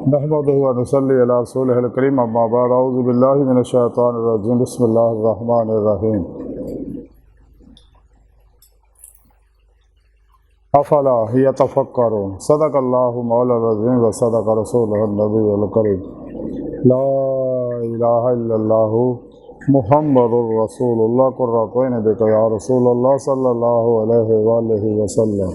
नहमदुहु व नसल्ली अला रसूलिहिल करीम अम्मा बाद अऊज़ु बिल्लाहि मिनश शैतानिर रजीम बिस्मिल्लाहिर रहमानिर रहीम अफ़ला यतफ़क्करून सदक़ल्लाहु मौलाना अज़ीम व सदक़ रसूलुहुन नबियुल करीम ला इलाहा इल्लल्लाहु मुहम्मदुर रसूलुल्लाह कुर्रतु ऐनि बिका या रसूलल्लाह सल्लल्लाहु अलैहि वसल्लम।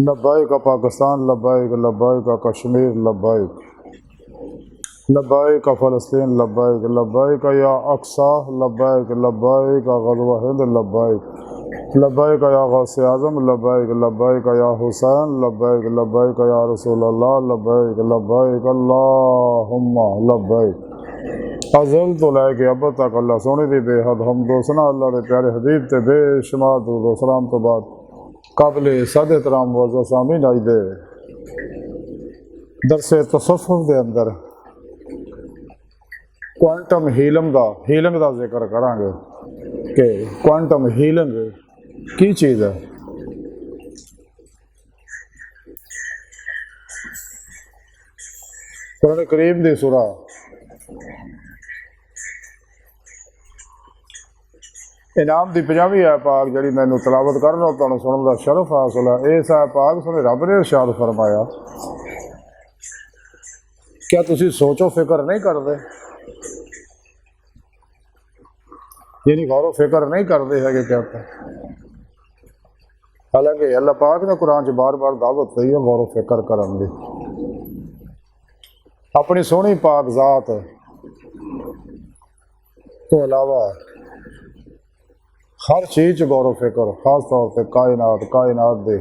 लब्बाइक पाकिस्तान, लब्बाइक लब्बाइक कश्मीर, लब्बाइक लब्बाइक फ़लस्तीन, लब्बाइक लब्बाइक या अक्सा, लब्बाइक लब्बाइक ग़ज़वा हिंद, लब्बाइक लब्बाइक या गौसे आज़म, लब्बाइक लब्बाइक या हुसैन, लब्बाइक लब्बाइक या रसूलल्लाह, लब्बाइक लब्बाइक अल्लाहुम्मा लब्बाइक। अज़ल तो लैके अब तक अल्लाह सोने दी बेहद हम दोसना अल्लाह दे प्यारे हबीब ते बेशुमार दुरूद व सलाम तो बाद काबिल सद एहतराम मुअज़्ज़ज़ सामीन आज दे दरसे तसव्वुफ़ दे अंदर क्वांटम हीलिंग का जिक्र करांगे कि क्वांटम हीलिंग की चीज़ है। कुरान करीम दी सूरा इनाम की 50वीं है पाक जी मैनू तलावत करना तुहानू सुनने का शरफ हासिल है। इस है पाक सुने रब ने इरशाद फरमाया, क्या तुसी सोचो फिक्र नहीं करते, यानी गौर फिक्र नहीं करते है कि क्या। हालांकि अल्लाह पाक ने कुरान च बार बार दावत दी है गौर फिक्र करन दी। अपनी सोहनी पाक जात तो अलावा हर चीज़ गौर फिक्र, खास तौर पर कायनात दे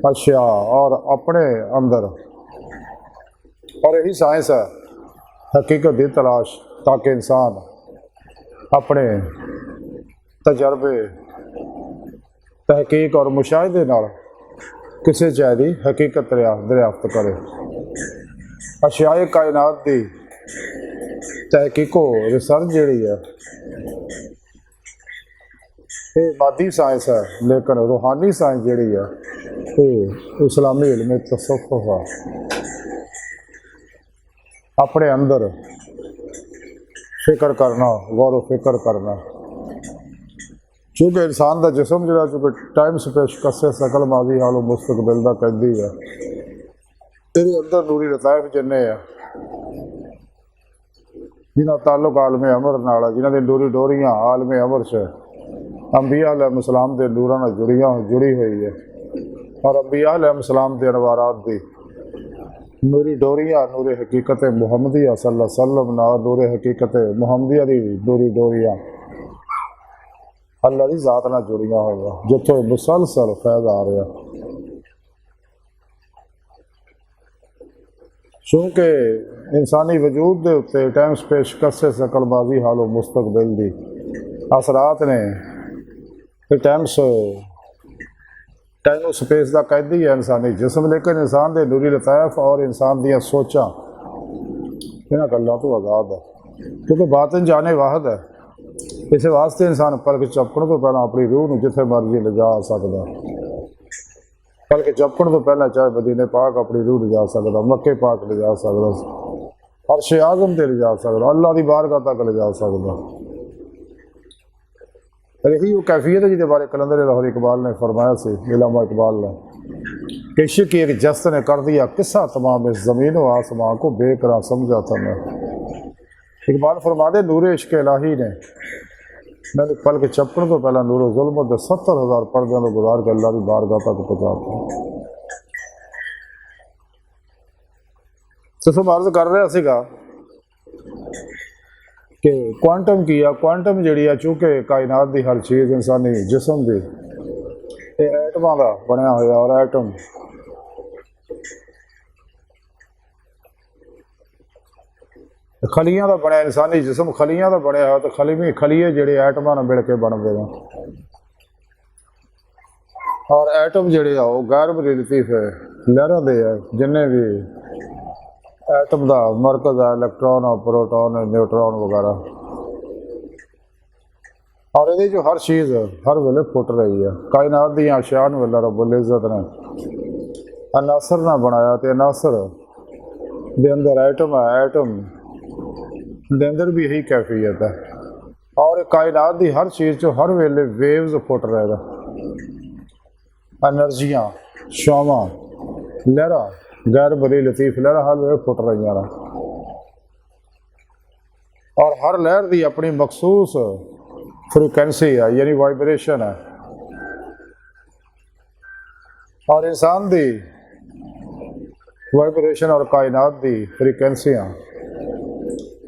अशिया और अपने अंदर, और यही साइंस है हकीकत की तलाश, ताकि इंसान अपने तजर्बे तहकीक और मुशाहिदे नाल किसी चीज़ की हकीकत दरियाफ्त करे। अशियाए कायनात की तहकीको रिसर्च जी है ये मादी साइंस है, लेकिन रूहानी साइंस जी है ये इस्लामी इल्म तसव्वुफ़ है। अपने अंदर फिक्र करना, गौर फिक्र करना, चूँकि इंसान का जिसम जो चूँकि टाइम स्पेस कस्से सकल माजी हालो मुस्तकबिल का कैदी है, ये अंदर नूरी लताइफ जिन्ने है जिन्हों ताल्लुक आलमे अमर नाल है, जिन्हों दी नूरी डोरियाँ आलमे अमर से अंबिया अलैहिस्सलाम दे नूरां नाल जुड़ी हुई है, और अंबिया अलैहिस्सलाम दे अनवारात दी नूरी डोरियाँ नूरी हकीकत मुहम्मदिया सल्लल्लाहु अलैहि वसल्लम नाल नूरी हकीकत मुहम्मदिया दी नूरी डोरियाँ अल्लाह दी ज़ात नाल जुड़ियां हुई, जिथों मुसलसल फैज़ आ रहा। चूँकि इंसानी वजूद के उत्ते टाइम स्पेस कस्से सकल माजी हालो मुस्तकबिल दी असरात ने टाइम स्पेस का कैदी है इंसानी जिसम, लेकिन इंसान के नूरी लताइफ और इंसान दियाँ सोचां इन्हां गल्लां तो आज़ाद है, क्योंकि बातिन जाने वाहद है। इस वास्ते इंसान पलक झपकण तो पहला अपनी रूह को जिथे मर्जी ले जा सकता, पलक झपकण तो पहला चाहे मदीने पाक अपनी रूह ले जा सकता, मक्के पाक ले जा सकता, अर्श आज़म से ले जा सकता, अल्लाह की बारगाह तक ले जा सकता। यही वो कैफियत है जिसके बारे कलंदर लाहौर इकबाल ने फरमाया से, इलामा इकबाल ने, कि इश्क की एक जस्त ने कर दिया किस्सा तमाम इस ज़मीन व आसमां को बेकरार समझा था मैं। इकबाल फरमाते नूरे इश्क इलाही ने मैंने पल के चपकण तो पहला नूर जुल्म के 70,000 पर्दों को गुजार के अल्लाह की बारगाह तक पहुँचाता। तो अर्ज कर रहा सीगा कि क्वांटम की है, क्वांटम जी है चूँकि कायनात की हर चीज़ इंसानी जिसम की एटमां का बनया होया, और एटम खलियां का बनया, इंसानी जिसम खलियां का बनया हो, तो खलीए जोड़े एटमां नाल मिल के बनते हैं, और एटम जोड़े वो गैर लतीफ है लहरां दे है, जिन्हें भी एटम का मरकज़ है इलैक्ट्रॉन और प्रोटॉन न्यूट्रॉन वगैरह, और ये जो हर चीज़ हर वेले फुट रही है कायनात दी अशिया अल्लाह रब्बुल इज़्ज़त ने अनासर ना बनाया तो अनासर दे अंदर एटम है, एटम दे अंदर भी यही कैफियत है। और कायनात की हर चीज़ चो हर वेले वेव्स फुट रहेगा, एनर्जियाँ, शावां, लहरा, गैर बड़ी लतीफ लहरा हर वे फुट रही हैं। और हर लहर की अपनी मखसूस फ्रीक्वेंसी है, यानी वाइब्रेशन है। और इंसान की वाइब्रेशन और कायनात की फ्रीक्वेंसियाँ,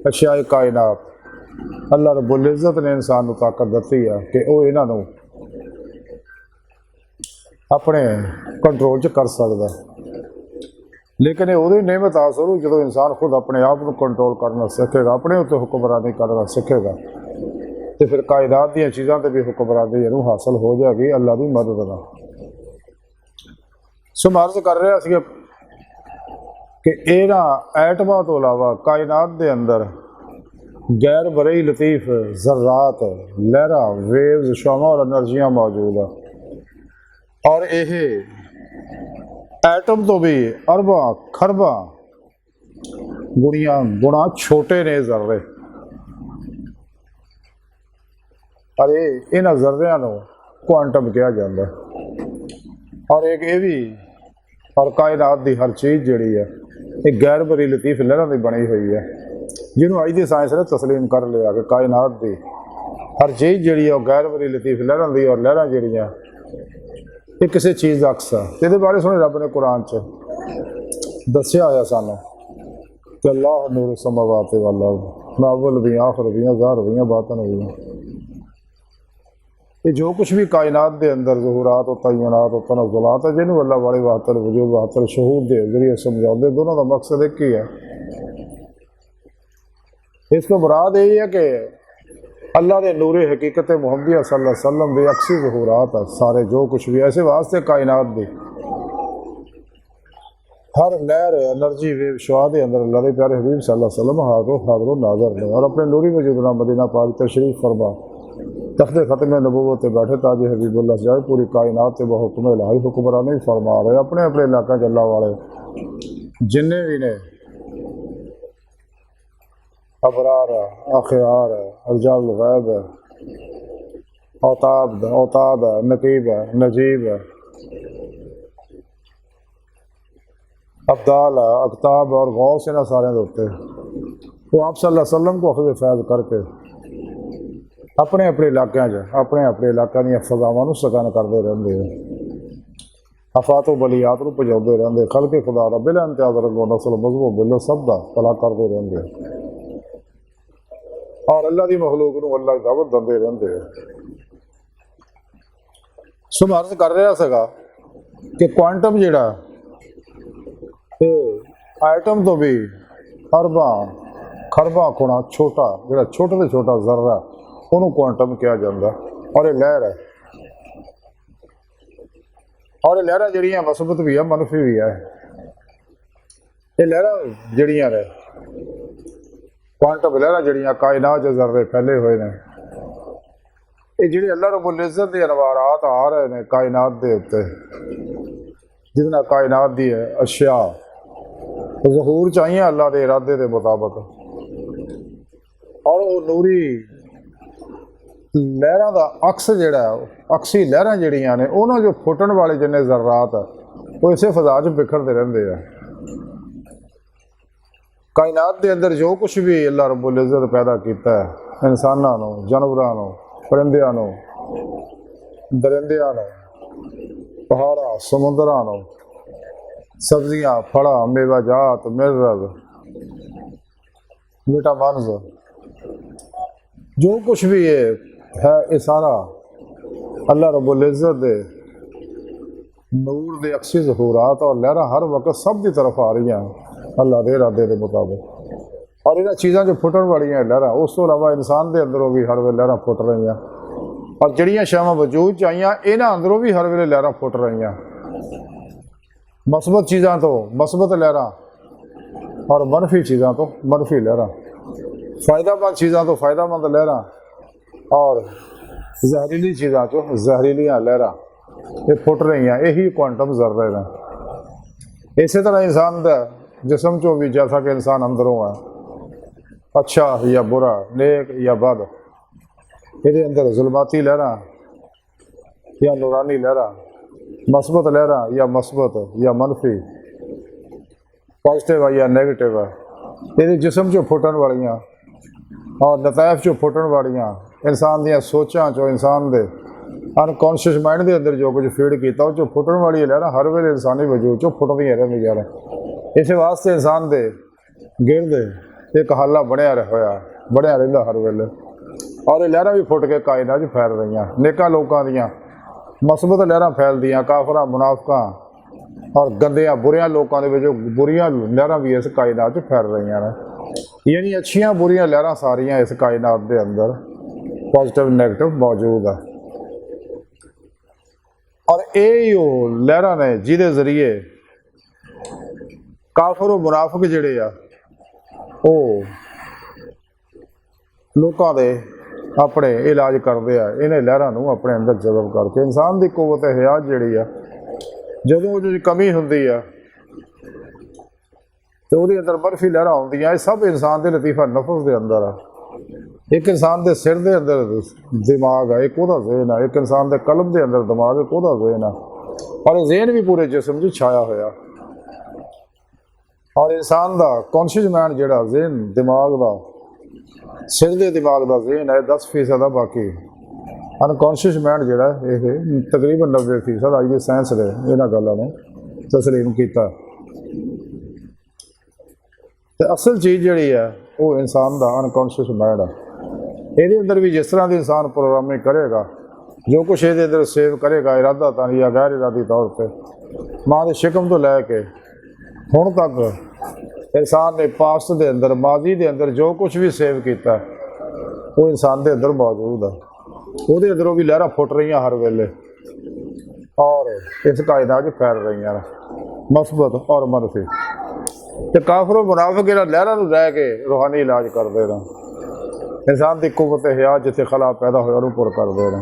अशियाए कायनात, अल्लाह रब्बुल इज़्ज़त ने इंसान को ताकत दी है कि वह इन्हों अपने कंट्रोल च कर सकता। लेकिन ये उदों नेमत आ सकू जो इंसान खुद अपने आप को कंट्रोल करना सीखेगा, अपने उत्ते हुक्मरानी करना सीखेगा, तो फिर कायनात दी चीज़ों पर भी हुक्मरानी इनू हासिल हो जाएगी अल्लाह की मदद नाल। सो अर्ज कर रहा सी कि इन्हां एटमां तो इलावा कायनात के अंदर गैर बरई लतीफ ज़र्रात, लहरा, वेव्स, शावां और एनर्जियाँ मौजूद है। और यह एटम तो भी अरबां खरबां गुणा छोटे ने जर्रे। और इन्हां जर्रियां नूं क्वांटम कहा जाता है। और एक ये भी और कायनात की हर चीज़ जिहड़ी है ये गैर बरी लतीफ लहरां दी बनी हुई है, जिन्होंने अज की साइंस ने तस्लीम कर लिया कि कायनात की हर चीज़ जिहड़ी है गैर बरी लतीफ लहरां दी, और लहरां जिहड़ियां ये किसी चीज़ का अक्स है। ये बारे सुने रब ने कुरान च दस्या होया सानू कि अल्लाह नूर समावात वल अर्द मा अव्वल भी आखिर भी ज़ाहिर भी बातिन भी। ये जो कुछ भी कायनात के अंदर ज़हूरात और तयनात और तनज़ुलात है, जिन्होंने अल्लाह वाले बहत्तर वजूद बहत्तर शहूर के जरिए समझाते, दोनों का मकसद एक ही है। इस तो मुराद यही है कि अल्लाह के नूरे हकीकत मुहम्मदिया सल्लल्लाहु अलैहि वसल्लम के अक्सी ज़हूरात है सारे, जो कुछ भी ऐसे वास्ते कायनात की हर लहर एनर्जी वेव शवा के अंदर अल्लाह के प्यारे हबीब सल्लल्लाहु अलैहि वसल्लम हाज़िर नाज़र ने। और अपने नूरी वजूद नाल मदीना पाक तशरीफ फरमा तख्ते ख़त्म नबूवत बैठे ताज हबीबुल्लाह जाए पूरी कायनात से बहुक्म इलाही हुक्मरानी फरमा रहे। अपने अपने इलाका च अल्लाह वाले जिन्ने भी ने अबरार है, अखयार है, अर्जाल गैब है, औताद है, नकीब है, नजीब है, अब्दाल है, अकताब और गौस, इन्होंने सारे उत्ते वो आप सल्लल्लाहु अलैहि वसल्लम को अखज़ फैज़ करके अपने अपने इलाकों अपने अपने इलाकों दी फजावां सकन करते रहते हैं, अफातो बलियात को पजाते रहते, खल के खुदा का बिला इम्तियाज रंगो नस्ल मजहब बिलो सब का भला करते रहते हैं। और अल्लाह की मखलूक को अल्लाह की दावत देते रहते हैं। सो मैं अर्ज कर रहा सगा कि क्वांटम जिहड़ा आइटम तो भी अरबां खरबां गुणा छोटा, जिहड़ा छोटे तो छोटा जर्रा उन्होंने क्वांटम कहा जाता। और ये लहर है, और ये लहरां जिहड़ियां मसबत भी है मनफी भी है। ये लहरां जिहड़ियां ने क्वांटम लहरां जिहड़ियां कायनात च जर्रे फैले हुए हैं, ये जिहड़े अल्लाह रब्बुल इज़्ज़त के अनवारात आ रहे हैं कायनात के उत्ते, जिसना कायनात की है अशिया ज़हूर चाहिए अल्लाह के इरादे के मुताबिक। और वो नूरी लहरां का अक्स जिहड़ा अक्सी लहरां जिहड़ियां ने उन्होंने जो फुटन वाले जिन्ने ज़र्रात वो इसे फिजा च बिखरते रहते हैं। कायनात के अंदर जो कुछ भी अल्लाह रब्बुल इज़्ज़त पैदा किया है, इंसानों, जानवरों, परिंदियां, दरिंदियां, पहाड़ा, समुद्रां, सब्जियां, फड़ा, मेवाजात, मिनरल, विटामिन्स, जो कुछ भी है ये सारा अल्लाह रब्बुल इज़्ज़त दे नूर दे अक्सी ज़हूरात और लहरां हर वक्त सब की तरफ आ रही हैं अल्लाह के इरादे के मुताबिक। और इन्हां चीज़ां जो फुटन वाली लहरां, उस तो इलावा इंसान के अंदरों भी हर वे लहरां फुट रही हैं। और जिहड़ियां शावां वजूद च आईयां इन्हां अंदरों भी हर वे लहरां फुट रही हैं। मस्बत चीज़ों तो मस्बत लहरां और मनफी चीज़ों तो मनफी लहरां, फ़ायदामंद चीज़ों तो फ़ायदामंद लहरां और जहरीली चीज़ों तो जहरीलियाँ लहरां ये फुट रही हैं। यही क्वांटम जर्रे हैं। इसी तरह इंसान का जिसम चो भी जैसा कि इंसान अंदरों है, अच्छा या बुरा, नेक या बद, ये अंदर जुल्माती लहरा या नूरानी लहरा, मस्बत लहरा या मस्बत या मनफी, पॉजिटिव है या नैगेटिव है, ये जिसम चो फुटन वालियाँ और नतायफ चो फुटन वालियाँ इंसान दियाँ सोचां चो, इंसान दे अनकॉन्शियस माइंड के अंदर जो कुछ फीड किया उस फुटन वाली लहर हर वेले इंसानी वजूद चो फुटदियाँ रहिंदियां ने। इस वास्ते इंसान के गिरद एक हल्ला बनया रहिंदा हर वेले, और ये लहरां भी फुट के कायनात फैल रही। नेकां लोकां दियां मस्बत लहरां फैलदियां, काफरां मुनाफिकां और गंदियां बुरियां लोकां दे विच बुरियां लहरां भी इस कायनात फैल रही ने। यानी अच्छियां बुरियां लहरां सारियां इस कायनात के अंदर पॉजिटिव नैगेटिव मौजूद है। और ये लहरां ने जिहदे जरिए काफर मुनाफिक जिहड़े आ लोगों के अपने इलाज करते हैं, इन्हें लहरां नूं अपने अंदर जज़ब करके इंसान की कुव्वत हयात जिहड़ी आ जदों उहदी कमी हुंदी आ तो वो अंदर बर्फी लहरां आउंदियां। सब इंसान के लतीफा नफस के अंदर आ। एक इंसान के सिर के अंदर दिमाग है, एक वह ज़हन है, एक इंसान के कलम के अंदर दिमाग एक वह ज़हन है, और ज़हन भी पूरे जिसम च छाया होया। और इंसान का कॉन्शियस माइंड जिहड़ा ज़हन दिमाग का सिर के दिमाग का ज़हन है 10% है, बाकी अनकॉन्शियस माइंड जिहड़ा ये तकरीबन 90% अज की साइंस ने इन्हां गल्लां नूं तस्लीम किया। तो असल चीज़ जिहड़ी है वो इंसान का अनकॉन्शियस माइंड है। ये अंदर भी जिस तरह की इंसान प्रोग्रामिंग करेगा, जो कुछ ये अंदर सेव करेगा इरादा तानी या गैर इरादी तौर पर, माँ के शिकम तो लैके हुण तक इंसान ने पास्ट के अंदर माजी के अंदर जो कुछ भी सेव किया वो इंसान के अंदर मौजूद है। वो अंदरों भी लहरां फुट रही हर वेले और इस कायनात फैल रही हैं मस्बत और मनफी। तो काफर मुनाफिक लहरां नूं रह के रूहानी इलाज करते रहे, इंसान की कुव्वत हयात जिथे खला पैदा होया उहनूं पुर करते रहे।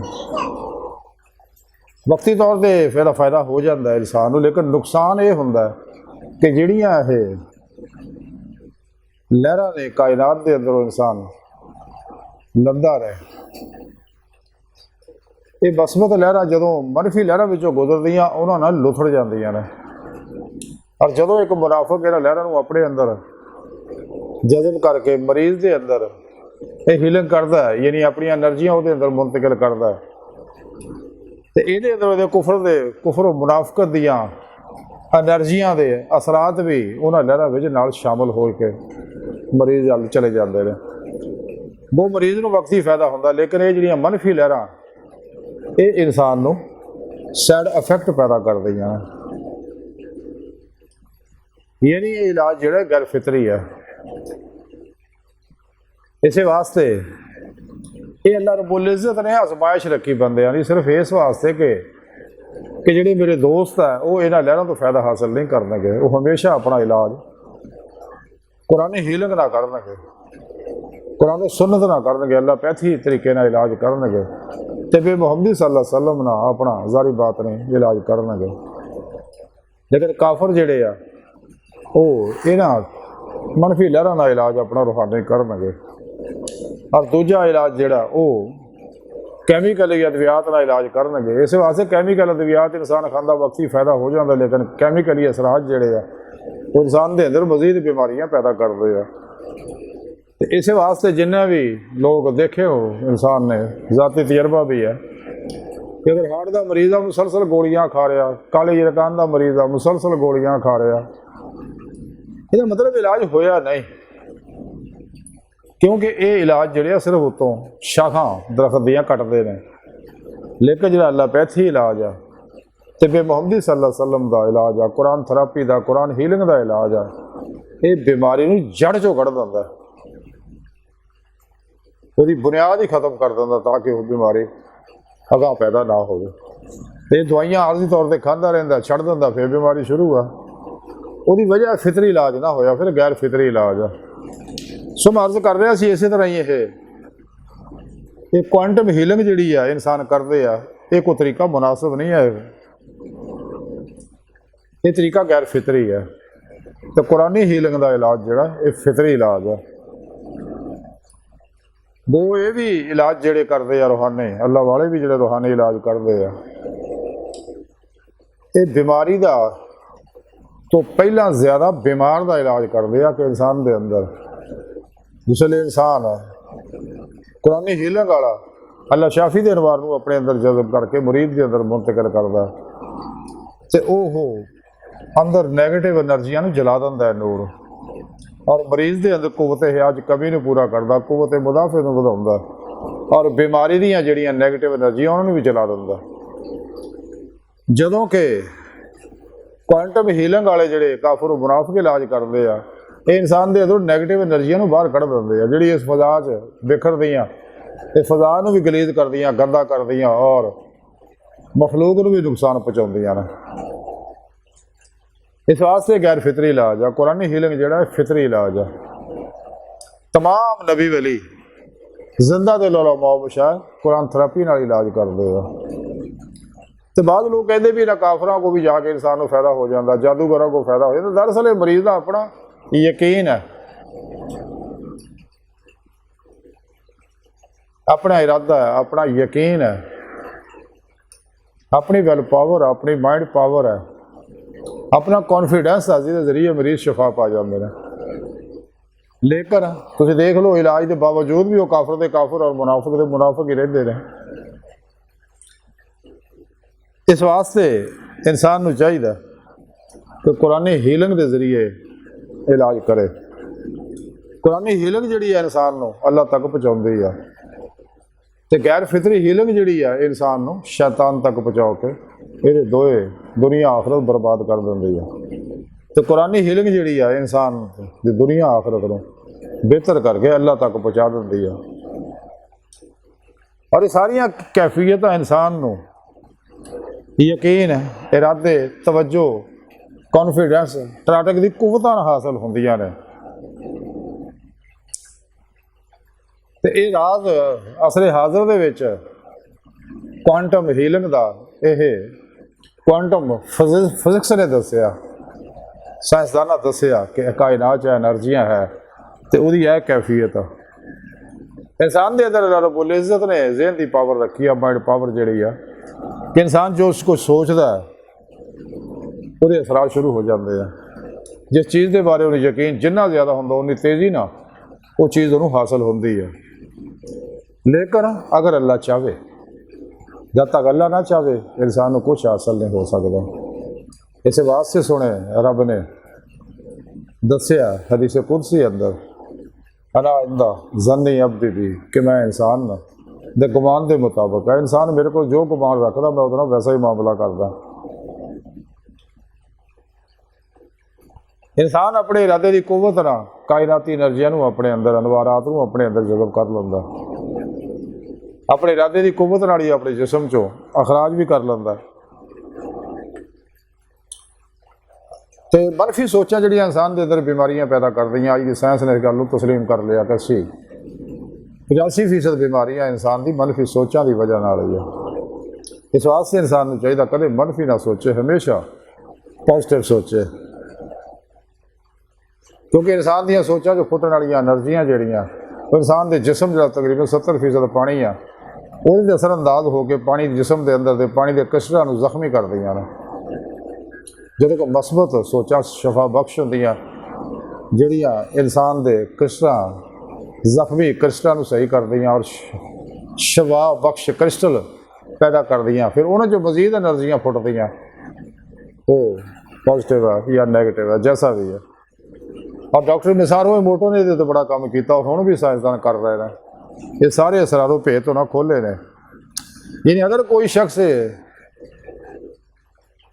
वक्ती तौर पर फिर फायदा हो जाता है इंसान नूं, लेकिन नुकसान ये हुंदा है कि जिहड़ियां ये लहरां ने कायनात के अंदरों इंसान लंदा रहे, ये मस्बत लहरां जदों मनफी लहरां विचों गुजरदियां उन्हां नाल लुथड़ जांदियां ने। और जदों एक मुनाफिक लहरां नूं अपने अंदर जज़ब करके मरीज़ के अंदर ये हीलिंग करता है, यानी अपनी एनर्जियां वो अंदर मुंतकिल करता है, तो ये अंदर कुफर मुनाफिकत दियाँ एनर्जियां के असरात भी उन्होंने लहरां विच नाल शामिल हो के मरीज़ अल चले जाते हैं। वो मरीज़ नूं वक्ती फायदा होंदा, लेकिन ये जिहड़ियां मनफी लहरां ये इंसान नूं सैड इफेक्ट पैदा करदियां। यानी ये इलाज जिहड़ा गैर फितरी है। इस वास्ते ये अल्लाह रब्बुल इज़्ज़त ने आजमाइश रखी बंदियां दी सिर्फ इस वास्ते कि जिहड़े मेरे दोस्त है वो इन्हां लहरां तो फायदा हासिल नहीं करनगे, वो हमेशा अपना इलाज कुरानी हीलिंग ना करनगे, कुरान सुन्नत ना करनगे, एलोपैथी तरीके नाल इलाज करनगे, ते बे मुहम्मदी सल्लल्लाहु अलैहि वसल्लम ना अपना जारी बात नहीं इलाज करनगे। लेकिन काफर जिहड़े आ वो इन्हां मनफी लहरां दा इलाज अपना रूहानी करनगे। और दूजा इलाज जिहड़ा वो कैमिकल अद्वियात का इलाज करनगे। इस वास्ते कैमिकल अद्वियात इंसान खांदा वक्ती फायदा हो जाता, लेकिन कैमिकली असरात जिहड़े आ वो इंसान के अंदर मजीद बीमारियां पैदा करते हैं। तो इस वास्ते जिन्हें भी लोग देखे हो इंसान ने ज़ाती तजर्बा भी है कि अगर हार्ट का मरीज़ आ मुसलसल गोलियां खा रहा, काले यरकान का मरीज़ आ मुसलसल गोलियां खा रहा, इसका मतलब इलाज होया नहीं, क्योंकि ये इलाज जोड़े सिर्फ उतों शाखा दरख्त दियाँ कटते हैं। लेकिन जो एलोपैथी इलाज आ तिब्बे मुहम्मदी सल्लल्लाहु अलैहि वसल्लम का इलाज आ, कुरान थेरापी का कुरान हीलिंग का इलाज आ, ये बीमारी नूं जड़ चों कढ़ दिंदा, उसकी बुनियाद ही खत्म कर दिंदा ताकि वो बीमारी अगां पैदा ना हो। ये दवाइयां आरजी तौर पर खांदा रहिंदा, छड़ दिंदा, फिर बीमारी शुरू आ। उसकी वजह फितरी इलाज ना होया, फिर गैर फितरी इलाज आ। सो मैं अर्ज कर रहा सी इस तरह ही ये क्वांटम हीलिंग जिहड़ी आ इंसान करते आ, ये कोई तरीका मुनासिब नहीं है। ਇਹ ਤਰੀਕਾ ਗੈਰ ਫਿਤਰੀ ਹੈ। ਤੇ ਕੁਰਾਨੀ ਹੀਲਿੰਗ ਦਾ ਇਲਾਜ ਜਿਹੜਾ ਇਹ ਫਿਤਰੀ ਇਲਾਜ ਹੈ। ਦੋ ਇਹ ਵੀ ਇਲਾਜ ਜਿਹੜੇ ਕਰਦੇ ਆ ਰੂਹਾਨੀ, ਅੱਲਾ ਵਾਲੇ ਵੀ ਜਿਹੜੇ ਰੂਹਾਨੀ ਇਲਾਜ ਕਰਦੇ ਆ, ਇਹ ਬਿਮਾਰੀ ਦਾ ਤੋਂ ਪਹਿਲਾਂ ਜ਼ਿਆਦਾ ਬਿਮਾਰ ਦਾ ਇਲਾਜ ਕਰਦੇ ਆ ਕਿ ਇਨਸਾਨ ਦੇ ਅੰਦਰ ਜਿਸਲੇ ਇਨਸਾਨ ਹੈ ਕੁਰਾਨੀ ਹੀਲਿੰਗ ਵਾਲਾ ਅੱਲਾ ਸ਼ਾਫੀ ਦੇ ਅਨਵਾਰ ਨੂੰ ਆਪਣੇ ਅੰਦਰ ਜਜ਼ਬ ਕਰਕੇ ਮੁਰੀਦ ਦੇ ਅੰਦਰ ਮੁੰਤਕਿਲ ਕਰਦਾ ਤੇ ਉਹ ਅੰਦਰ ਨੈਗੇਟਿਵ એનર્ਜੀਆਂ ਨੂੰ ਜਲਾ ਦਿੰਦਾ ਹੈ ਨੂਰ, ਔਰ ਮਰੀਜ਼ ਦੇ ਅੰਦਰ ਕੁਵਤ ਹਿਆਜ ਕਮੀ ਨੂੰ ਪੂਰਾ ਕਰਦਾ, ਕੁਵਤ ਮੁਦਾਫੇ ਨੂੰ ਵਧਾਉਂਦਾ, ਔਰ ਬਿਮਾਰੀ ਦੀਆਂ ਜਿਹੜੀਆਂ ਨੈਗੇਟਿਵ એનર્ਜੀਆਂ ਉਹਨਾਂ ਨੂੰ ਵੀ ਜਲਾ ਦਿੰਦਾ। ਜਦੋਂ ਕਿ ਕੁਆਂਟਮ ਹੀਲਿੰਗ ਵਾਲੇ ਜਿਹੜੇ ਕਾਫਰ ਮੁਨਾਫਿਕ ਇਲਾਜ ਕਰਦੇ ਆ, ਇਹ ਇਨਸਾਨ ਦੇ ਅੰਦਰੋਂ ਨੈਗੇਟਿਵ એનર્ਜੀਆਂ ਨੂੰ ਬਾਹਰ ਕੱਢ ਦਿੰਦੇ ਆ, ਜਿਹੜੀ ਇਸ ਫਜ਼ਾ 'ਚ ਬਿਖਰਦੀਆਂ ਤੇ ਫਜ਼ਾ ਨੂੰ ਵੀ ਗਲੀਜ਼ ਕਰਦੀਆਂ, ਗੰਦਾ ਕਰਦੀਆਂ, ਔਰ ਮਖਲੂਕ ਨੂੰ ਵੀ ਨੁਕਸਾਨ ਪਹੁੰਚਾਉਂਦੀਆਂ ਨੇ। ਇਸ ਵਾਸਤੇ ਗੈਰ ਫਿਤਰੀ ਇਲਾਜ ਆ ਕੁਰਾਨੀ ਹੀਲਿੰਗ ਜਿਹੜਾ ਫਿਤਰੀ ਇਲਾਜ ਆ। तमाम नबी वली जिंदा दिल उलमा मशाइख कुरान थेरेपी नाल इलाज करते हैं। तो बाद लोग कहते भी इन्होंने काफरां को भी जाके इंसान को फायदा हो जाता, जादूगरों को फायदा हो जाता। दरअसल मरीज का अपना यकीन है, अपना इरादा है, अपना यकीन है, अपनी विल पावर, अपनी माइंड पावर है, अपना कॉन्फिडेंस है, जिसके जरिए मरीज शिफा पा जाते हैं। लेकिन तुम देख लो इलाज के बावजूद भी वो काफर दे काफर और मुनाफिक दे मुनाफिक ही रहते रहे। इस वास्ते इंसान को चाहिए कि कुरानी हीलिंग के जरिए इलाज करे। कुरानी हीलिंग जी है इंसान को अल्लाह तक पहुँचाती है, तो गैर फितरी हीलिंग जी है इंसान को शैतान तक पहुँचा के ये दोए दुनिया आखरत बर्बाद कर देती है। तो कुरानी हीलिंग जी है इंसान की दुनिया आखरत को बेहतर करके अल्लाह तक पहुँचा देती है। और ये सारिया कैफियत इंसान को यकीन, इरादे, तवज्जो, कॉन्फिडेंस, टराटक की कुवत हासिल होंदियां ने। तो ये राज असरे हाजिर दे विच क्वांटम हीलिंग का यह क्वांटम फिजिक्स ने दसिया, साइंसदाना दसिया कि कायनात एनर्जियां है तो वही यह कैफियत। इंसान के अंदर रब्बुल इज़्ज़त ने ज़हन की पावर रखी है, माइंड पावर जी है कि इंसान जो उसको सोचता है वो असरात शुरू हो जाते हैं। जिस चीज़ के बारे उन्हें यकीन जिन्ना ज़्यादा होंदा उन्नी तेज़ी ना वो चीज़ उन्होंने हासिल होती है। लेकिन अगर अल्लाह चाहे, जब तक अल्लाह ना चाहे इंसान को कुछ हासिल नहीं हो सकता। इस वास्ते सुने रब ने दसिया हदीस कुदसी अंदर अना इंदा ज़न्नी अब्दी भी कि मैं इंसान दे गुमान के मुताबिक है, इंसान मेरे को जो गुमान रखता मैं उतना वैसा ही मामला करता। इंसान अपने इरादे की कुवत ना कायनाती एनर्जियां अपने अंदर अनवारात को अपने अंदर जज़ब कर लेंदा, अपने इरादे की कुवत नाल ही अपने जिस्म चो अखराज भी कर लेंदा। तो मनफी सोचा जी इंसान के अंदर बीमारियां पैदा कर दी, अज की साइंस ने इस गल तस्लीम कर लिया कि 85% बीमारियां इंसान की मनफी सोचा की वजह नाल ही है। इस वास्ते इंसान को चाहिए कदे मनफी ना सोचे, हमेशा पॉजिटिव सोचे, क्योंकि इंसान दी सोचा जो फुटन वाली एनर्जियां जड़ियाँ इंसान के जिसम जो तकरीबन 70% पानी है वो असरअंदाज होकर पानी जिसम के अंदर के पानी के कशरा जख्मी कर दियाँ ने। जो को मस्बत सोचा शफा बख्श होंदियां जड़ियाँ इंसान के क्रिस्टल जख्मी क्रिस्टल सही कर दियाँ और शफा बख्श क्रिस्टल पैदा कर दियाँ। फिर उन्होंने जो मजीद एनर्जियाँ फुटदियाँ वो पॉजिटिव है या नैगेटिव है जैसा भी है। और डॉक्टर मिसारो मोटो ने तो बड़ा काम किया, हुण भी साइंसदान कर रहे हैं। ये सारे असरारों भेत उन्होंने खोले ने। यानी अगर कोई शख्स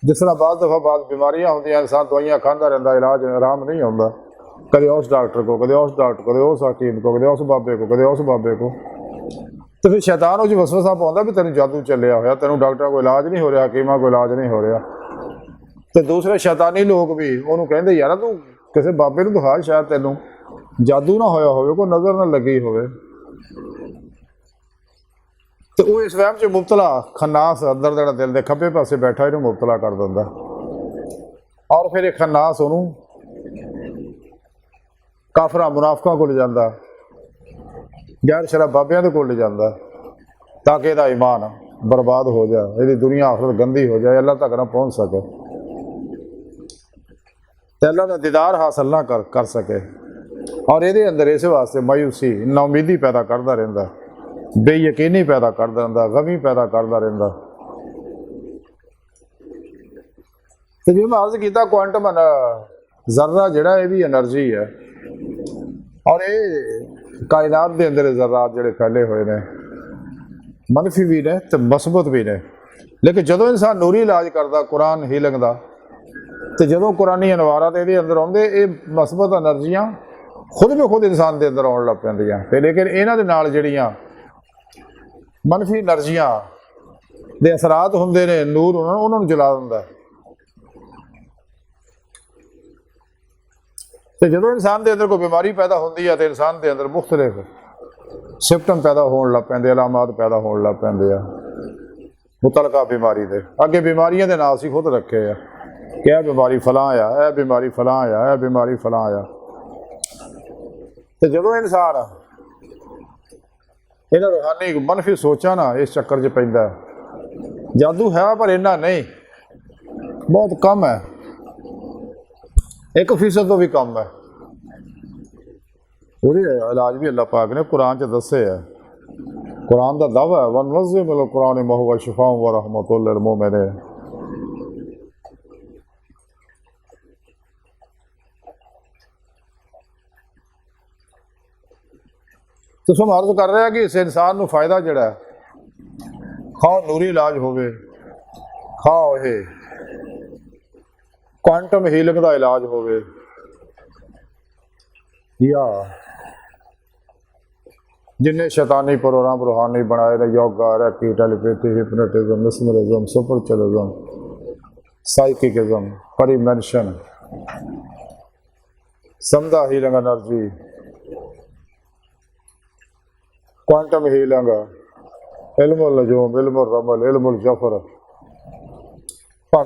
जिस तरह बाद दफ़ा बाद बीमारियां होंदियां इंसान दवाइयां खाता रहता, इलाज आराम नहीं होता, कदे उस डॉक्टर को, कदे उस डॉक्टर को, कदे उस हकीम को, कदे उस बाबे को, कदे उस बाबे को, तो फिर शैतान उस वसवसा पाउंदा भी तेन जादू चलिया होया, तेन डॉक्टर को इलाज नहीं हो रहा, हकीमा को इलाज नहीं हो रहा। तो दूसरे शैतानी लोग भी उन्होंने कहते यार तू किसी बाबे को दिखा, शायद तेनों जादू ना होया होवे, कोई नज़र ना लगी होवे। तो वो इस वहम च मुबतला खन्नास अंदर जरा दिल के खब्बे पासे बैठा इन्हूं मुबतला कर दिंदा। और फिर एक खन्नास ਉਹਨੂੰ ਕਾਫਰਾਂ ਮੁਨਾਫਕਾਂ ਕੋਲ ਜਾਂਦਾ, ਗੈਰ ਸ਼ਰਅ ਬਾਬਿਆਂ ਦੇ ਕੋਲ ਜਾਂਦਾ, ਤਾਂ ਕਿ ਇਹਦਾ ਈਮਾਨ ਬਰਬਾਦ ਹੋ ਜਾਏ, ਇਹਦੀ ਦੁਨੀਆ ਆਖਰਤ ਗੰਦੀ ਹੋ ਜਾਏ, ਅੱਲਾਹ ਤੱਕ ਨਾ ਪਹੁੰਚ ਸਕੇ ਤੇ ਅੱਲਾਹ ਦਾ ਦੀਦਾਰ ਹਾਸਲ ਨਾ ਕਰ ਸਕੇ। ਔਰ ਇਹਦੇ ਅੰਦਰ ਇਸ ਵਾਸਤੇ ਮਾਯੂਸੀ, ਨਾਉਮੀਦੀ ਪੈਦਾ ਕਰਦਾ ਰਹਿੰਦਾ, ਬੇਯਕੀਨੀ ਪੈਦਾ ਕਰਦਾ ਰਹਿੰਦਾ, ਗਮੀ ਪੈਦਾ ਕਰਦਾ ਰਹਿੰਦਾ। ਤੇ ਜਿਵੇਂ ਮੈਂ ਅਰਜ਼ ਕੀਤਾ, ਕੁਆਂਟਮ ਜ਼ਰਰਾ ਜਿਹੜਾ ਇਹ ਵੀ ਐਨਰਜੀ ਹੈ, ਔਰ ਇਹ ਕਾਇਨਾਤ ਦੇ ਅੰਦਰ ਜ਼ਰਾਤ ਜਿਹੜੇ ਫੈਲੇ ਹੋਏ ਨੇ, मनफी भी ने तो मसबत भी ने। लेकिन जो इंसान नूरी इलाज करता कुरान हीलिंग का, तो जो कुरानी अनवारात ये अंदर आते, ये मसबत एनर्जियाँ खुद ब खुद इंसान के अंदर आने लग पैंदियां। ते लेकिन इन्हां दे नाल जिहड़ियां मनफी एनर्जियां दे असरात हुंदे ने, नूर उन्हां नूं जला दिंदा। तो जो इंसान के अंदर कोई बीमारी पैदा होती है, तो इंसान के अंदर मुख्तलिफ सिम्पटम पैदा होने लग पैंदे, अलामात पैदा होने लग पैंदे आ मुतलका बीमारी दे। अगे बीमारियां दे नाम असीं खुद रखे आ कि यह बीमारी फलां आ, यह बीमारी फलां आ, यह बीमारी फलां आ। तो जो इंसान इन्हां रूहानी मनफी सोचा ना इस चक्कर च पैंदा, जादू है पर इन्ना नहीं, बहुत कम है, 1% तो भी कम है। ਉਹਦੇ ਇਲਾਜ ਵੀ ਅੱਲਾਹ ਪਾਕ ਨੇ ਕੁਰਾਨ 'ਚ ਦੱਸੇ ਹੈ। ਕੁਰਾਨ ਦਾ ਦਾਵਾ ਹੈ, ਵਨੁਨੱਜ਼ਿਲੁ ਮਿਨਲ ਕੁਰਾਨ ਮਾ ਹੁਵ ਸ਼ਿਫਾਅ व रहमतुल लिलमुमिनीन। तो हम अर्ज कर रहे हैं कि इस इंसान ਨੂੰ फायदा ਜਿਹੜਾ ਖਾਓ ਨੂਰੀ ਇਲਾਜ ਹੋਵੇ, ਖਾਓ ਇਹ ਕੁਆਂਟਮ ਹੀਲਿੰਗ ਦਾ ਇਲਾਜ ਹੋਵੇ, या जिन्हें शैतानी प्रोग्राम रूहानी बनाए ने, yoga, reiki, telepathy, hypnotism, mesmerism, सुपरचलिज्म, साइकिकिज्म, परिमेंशन, समदा हीलिंग एनर्जी, क्वांटम हीलिंग, इल्मुल नजूम, इल्मुल रमल, इल्मुल जफर,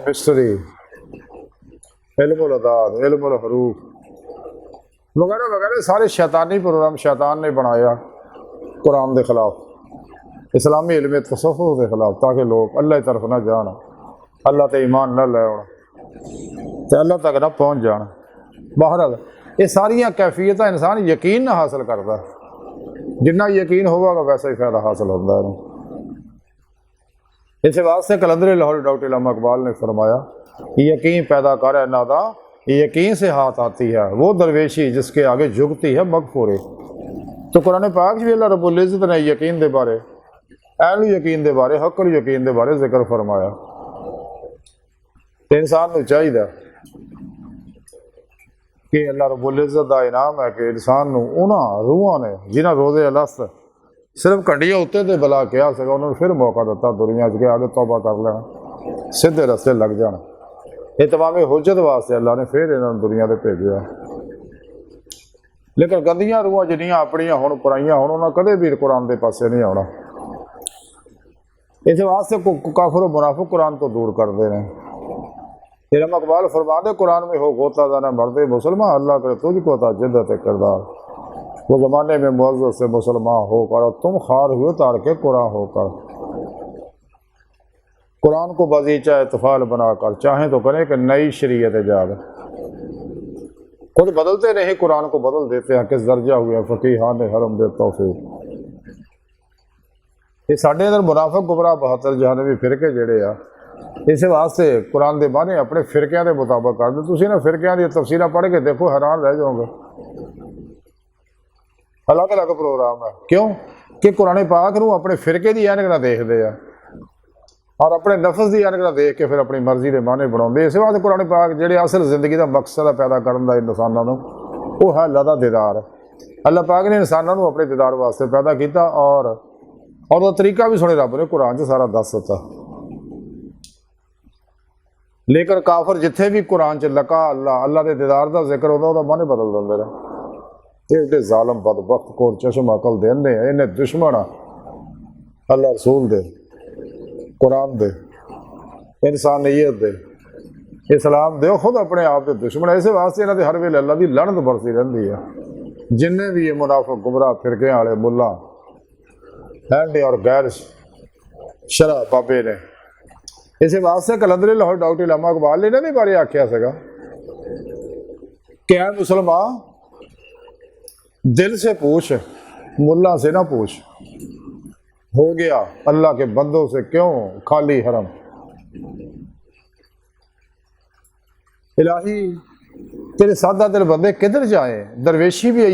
मिस्ट्री, इल्मुल अदाद, इल्मुल हरूफ वगैरह वगैरह सारे शैतानी प्रोग्राम शैतान ने बनाया कुरान के खिलाफ, इस्लामी इल्म तसव्वुफ के खिलाफ, ताकि लोग अल्लाह की तरफ ना जान, अल्लाह ते ईमान ना ले तो अल्लाह तक ना पहुँच जान। बहरहाल ये सारिया कैफियत इंसान यकीन ना हासिल करता, जिन्ना यकीन होगा वैसा ही फायदा हासिल होता है। इस वास्ते कलंदर लाहौर डॉक्टर इल्लामा इकबाल ने फरमाया, यकीन पैदा कर इन्हां दा, यकीन से हाथ आती है वो दरवेशी जिसके आगे झुकती है मगफूरे। तो कुरान पाक भी अल्लाह रब्बुल इज़्ज़त ने यकीन के बारे, अहल यकीन के बारे, हक़ल यकीन के बारे जिक्र फरमाया। तो इंसान को चाहिए कि अल्लाह रब्बुल इज़्ज़त का इनाम है कि इंसान को उन्होंने रूहां ने जिन्हें रोज़े अलस्त सिर्फ कंडिया उत्ते तो बुला के आ सका, उन्होंने फिर मौका दिता दुनिया के आगे तौबा कर लेना, सीधे रस्ते लग जाना। ये तमाम हुज्जत वास्ते अल्लाह ने फिर इन्होंने दुनिया से भेजा। लेकिन गंदियां रूहां जिन्नियां अपनियां होण पुराइयां होण, उन्होंने कदे भी कुरान के पासे नहीं आना। इस वास्ते काफिर मुनाफिक कुरान तो दूर करते हैं। इल्लामा इकबाल फरमाते कुरान में हो गोता दाना मर्दे मुसलमान, अल्लाह करे तुझको था जिद्दत किरदार, वो ज़माने में मुअज़्ज़ज़ से मुसलमान होकर और तुम खार हुए तार के कुरान होकर, कुरान को बगीचा इतफाल बनाकर चाहें तो करें कि नई शरीयत ईजाद। खुद बदलते नहीं, कुरान को बदल देते हैं। किस दर्जा हुए फ़कीहान हरम दे तौफीक। ये साढ़े अंदर मुनाफिक गुमराह 72 जहानवी फिरके जड़े आ, इस वास्ते कुरान के बाने अपने फिरकियां के मुताबिक कर दो। तुसीं ना फिरकियां दी तफसीरां पढ़ के देखो, हैरान रह जाओगे। अलग अलग प्रोग्राम है, क्यों कि कुरान पाक नूं अपने फिरके की ऐनक नाल देखते हैं और अपने नफस की ऐनक देख के फिर अपनी मर्जी के माने बनाते। इस वास्ते कुरान पाक जिहड़े असल जिंदगी का मकसद है पैदा करने का इंसानों को, वो है अल्लाह का दीदार। अल्लाह पाक ने इंसानों को अपने दीदार वास्ते पैदा किया और वो तरीका भी सुने रब ने कुरान च सारा दस दिता। लेकिन काफिर जिथे भी कुरान च लका अल्लाह के दीदार का जिक्र होता वह मन बदल देंगे रहे। ये जालम बदबख्त कोर चश्म अकल देने इन्हें दुश्मन अल्लाह रसूल दे, कुरान दे, इंसानियत दे, इस्लाम दो खुद अपने आप के दुश्मन, इस वास्ते इन्हों हर वेले अल्लाह की लड़त बरती रहती है। जिन्ने भी ये मुनाफिक गुमराह फिरके वाले मुला हैंडे और गैर शरा बाबे ने, इस वास्ते कलंदरी लाहौर डॉक्टर इलामा इकबाल ने इन्होंने बारे आख्या सगा कि ऐ मुसलमान दिल से पूछ, मुल्ला से ना पूछ, हो गया अल्लाह के बंदों से क्यों खाली हरम। इलाही तेरे सादा दिल बंदे किधर जाए, दरवेशी भी